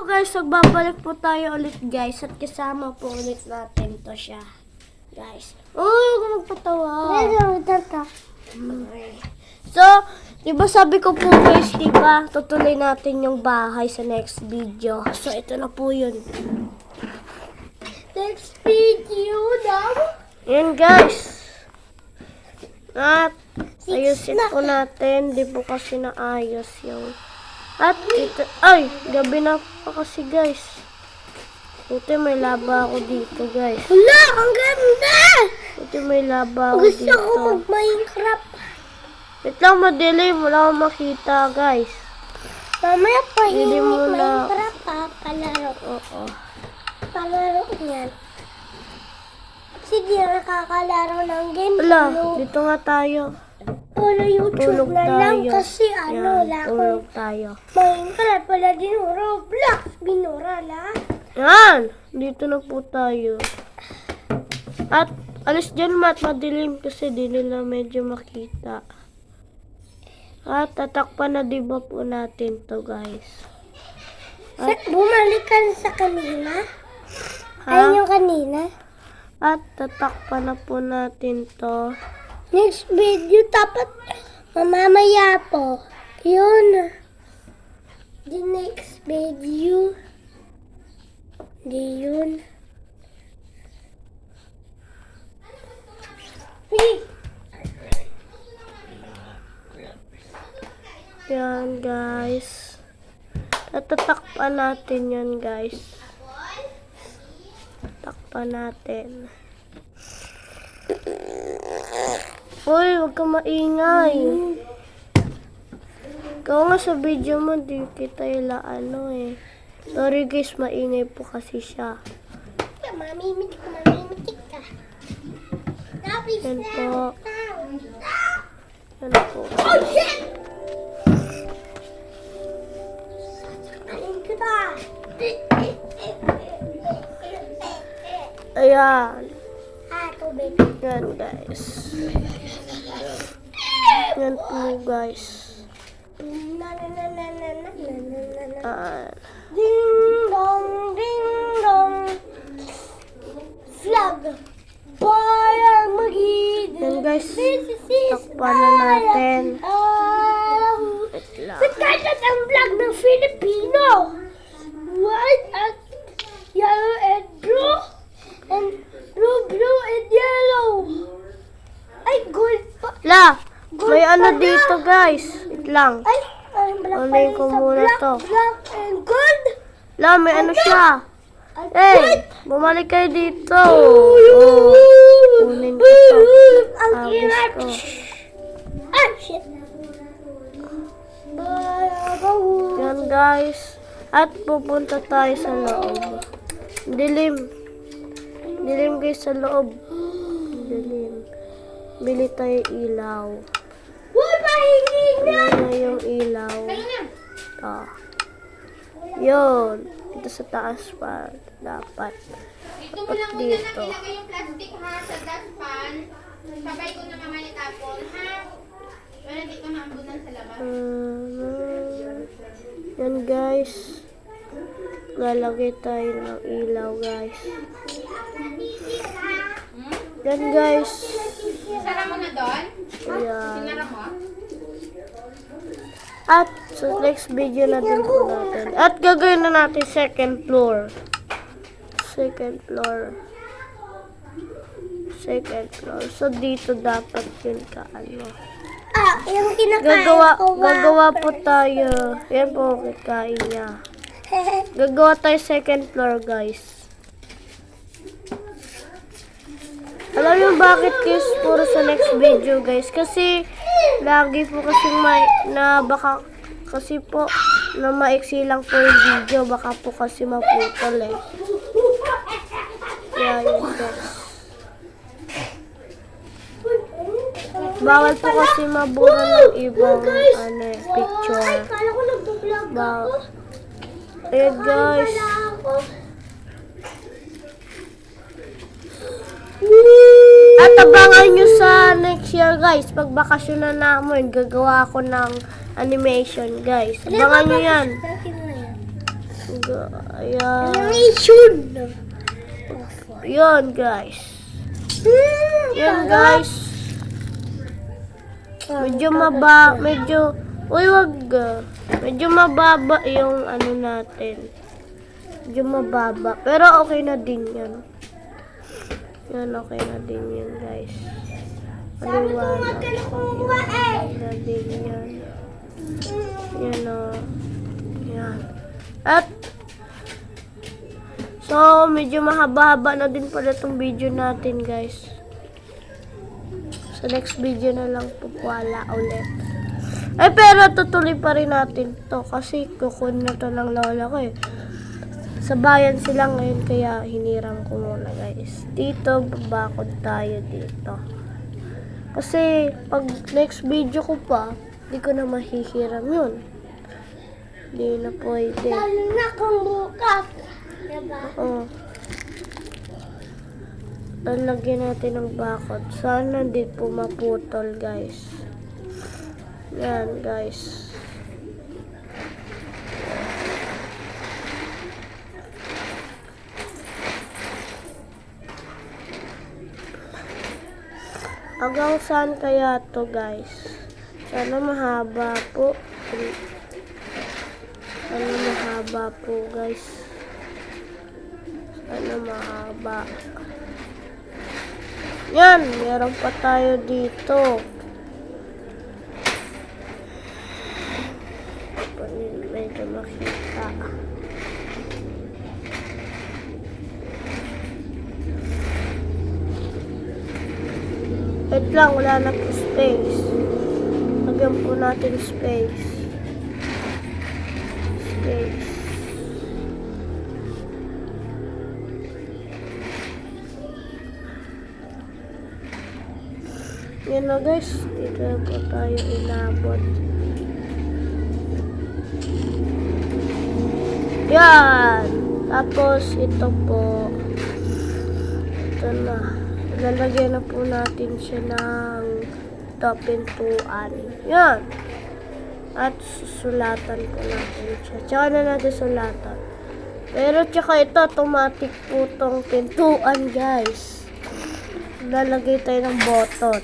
So guys, magbabalik po tayo ulit guys at kasama po ulit natin to siya. Guys. Huwag magpatawa. So, diba sabi ko po guys, diba tutuloy natin yung bahay sa next video. So, ito na po yun. Next video daw. Yan guys. At ayusin po natin. Di po kasi naayos yung... At ito... Ay! Gabi na pa kasi guys. Ito may laba ako dito guys. Hala! Ang ganda! Ito may laba ako Gusto dito. ko mag-Minecraft. Wait lang, madilim. Wala akong makita guys. Mamaya pa Hindi yung mo na- Minecraft ha. Palaro. Oo. Palaro yan. Kasi di na nakakalaro ng game. Wala, dito nga tayo. Puro YouTube Tulog na lang tayo. kasi ano Yan, lang. tulog tayo. Minecraft wala din Roblox. Binura lahat. Yan! Dito na po tayo. At alis dyan mat, madilim kasi di nila medyo makita. At tatakpan na diba po natin to guys. Bumalik ka na sa kanina? Ha? Ayun yung kanina. At tatakpan na po natin to. Next video dapat mamamaya po. Yun. The next video. Di yun. Hey! Yan guys. Tatakpan natin yan guys. Takpan natin. Uy, huwag ka maingay. Ikaw nga sa video mo, di kita ila ano eh. Sorry guys, maingay po kasi siya. Mamimitik ka. Tapos Yan na. po. Yan po. Oh shit! Alin ka ba? Ayan. Tubig. Yan guys. Yan po guys. Ding dong, ding dong. Flag. Bayang magid. Yan guys. Takpan na natin. Wait lang. Pagkakat ang flag ng Filipino. White at yellow and blue. And blue and yellow. Ay, gold pa. La, may ano dito guys. Wait lang. Ay, black Unahin ko muna to. Black and gold. La, may ano siya. At Hey, bumalik kayo dito. Oh, kunin ko to. ang Agos ingat. ko. Ah, shit. Yan guys. At pupunta tayo sa loob. Dilim. Dilim guys sa loob. Dilim. Bili tayo ilaw. Uy, pahingin na. Yan na yung ilaw. Ito. Yun. Dito sa taas pa. Dapat. Dito mo lang muna Dito. ilagay yung plastic ha sa dustpan. Sabay ko na mamaya tapon ha. Para dito maambunan sa labas. Yan guys. Lalagay tayo ng ilaw guys. Yan guys. Sara mo na doon. Ayan. Sinara mo. At sa next video na din po natin. At gagawin na natin second floor. Second floor. Second floor. So dito dapat yun ka ano. Ah, yung kinakain ko. Gagawa po tayo. Yan po kikain niya. Gagawa tayo second floor guys. Alam niyo bakit guys puro sa next video guys? Kasi lagi po kasi baka kasi po na maiksi lang po yung video. Baka po kasi maputol eh. Yan yun guys. Bawal po kasi mabura ng ibang ano eh, picture. Ay, kala ko nagbablog ako. Ayan guys. Ako. At abangan nyo sa next year guys. Pag bakasyon na namin, gagawa ako ng animation guys. Abangan nyo yan. Ayan. Animation. Yan, guys. Yan, guys. Uy, wag. Medyo mababa yung ano natin. Medyo mababa. Pero okay na din yan. Yan, okay na din yan, guys. Sabi ko wag ka na kumuha eh. Okay na din yan. Yan, o. Yan. At, so, medyo mahaba-haba na din pala itong video natin, guys. Sa next video na lang po wala ulit. Pero tutuloy pa rin natin to kasi kukunin na to ng lola ko eh. Sa bayan sila ngayon kaya hiniram ko muna, guys. Dito, babakod tayo dito. Kasi pag next video ko pa, hindi ko na mahihiram yun. Hindi na pwede. Lalo na kung bukas. Diba? Oo. Lalagyan natin ng bakod. Sana hindi po maputol, guys. Yan, guys. Hanggang saan kaya to, guys? Sana mahaba po. Sana mahaba po, guys. Sana mahaba. Yan, meron pa tayo dito. Medyo makita. Wait lang, wala na po space. Lagyan po natin space. Space. Yan na, guys. Dito po tayo inabot. Yan. Tapos ito po. Ito na. Lalagyan na po natin siya ng pintuan. Yan. At susulatan po natin siya. Tsaka na natin sulatan. Pero tsaka ito, automatic po tong pintuan, guys. Lalagay tayo ng button.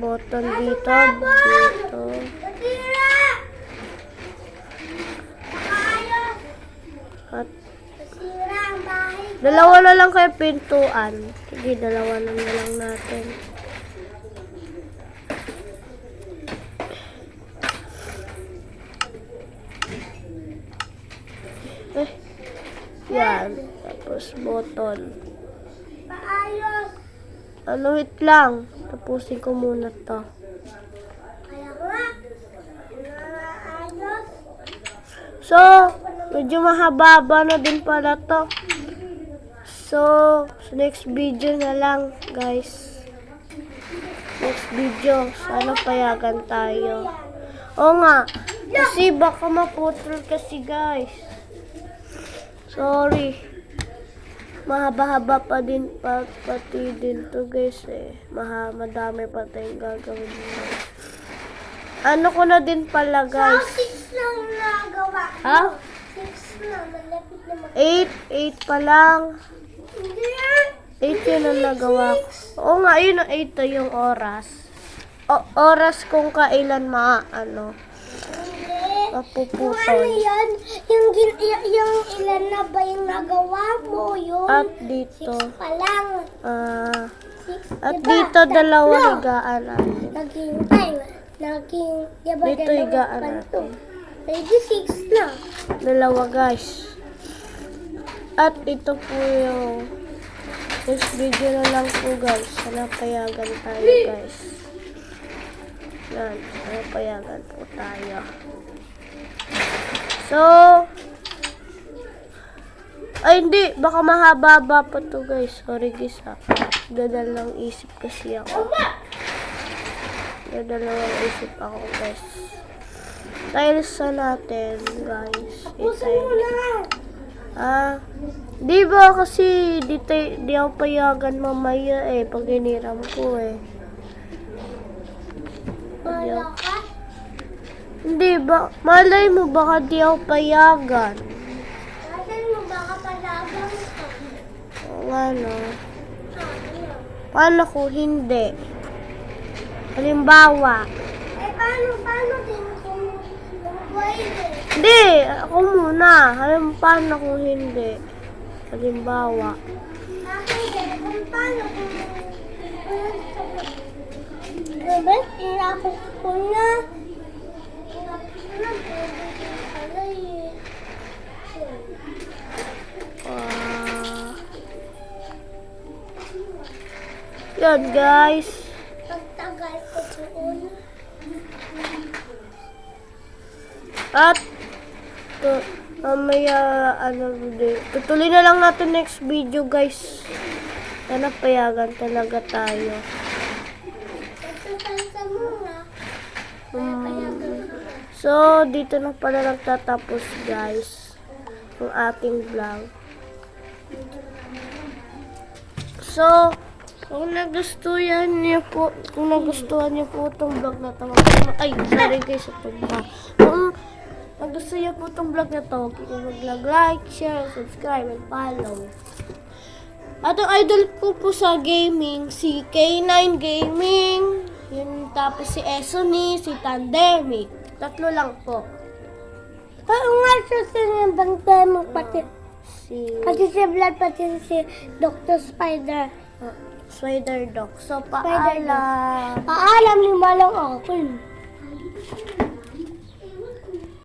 Button dito. Dito. At dalawa na lang kayo pintuan. Sige, dalawa na lang natin. Yan. Tapos button. Paayos. Ano, wait lang. Tapusin ko muna to. Kaya ko nga. Paayos. So, medyo mahaba na din pala to. So, sa next video na lang, guys. Next video. Sana payagan tayo. Oo nga. Kasi baka maputol kasi, guys. Sorry. Mahaba-haba pa din pati din to, guys eh. Madami pa tayong gagawin dito. Ano ko na din pala, guys. 6 lang nagawa. Ha? 6 lang. Malapit na 8 pa lang. Hindi yan. 8 yun ang nagawa ko. Oo nga, yun ang 8 to yung oras. Oras kung kailan Hindi. mapuputol. Ano yan? Yung ilan na ba yung nagawa mo yun? At dito, 6 pa lang. at Diba? dito dalawa Tatlo. higaan natin. Diba Dito higaan natin. Pwede 6 na. Dalawa, guys. At ito po yung next video na lang po, guys. Sana payagan tayo, guys. Yan, sana payagan po tayo. So, ay hindi, baka mahaba pa to, guys. Sorry, guys, ha. Dadal ng isip kasi ako. Dadal ng isip ako, guys. Tiles na natin, guys. Pusin mo na. Di ba kasi di ako payagan mamaya eh, pag iniram ko eh. Wala ka? Hindi ba, malay mo baka di ako payagan. Ano? Paano kung hindi? Halimbawa. Paano din kung pwede? Hindi, ako muna. Paano kung hindi? Halimbawa. Akin din, kung paano kung diba? Inapos ko na. Yan guys. Pagtagal ko doon. At mamaya tutuloy na lang natin next video guys. Sana payagan talaga tayo. Pagtatalsa muna. So, dito na pala nagtatapos guys ang ating vlog. So, kung nagustuhan niyo po itong vlog na to, ay, sorry guys, kung nagustuhan niyo po itong vlog na to, mag-like, share, subscribe, and follow. At ang idol ko po sa gaming, si K9 Gaming, yun, tapos si Esony, si Tandemic. 3 lang po. Oo nga, susunod ang demo pati. Pati Si si Vlad, pati si Dr. Spider. Spider Dog. So, Spider Dog. paalam. Paalam ni Malang Open.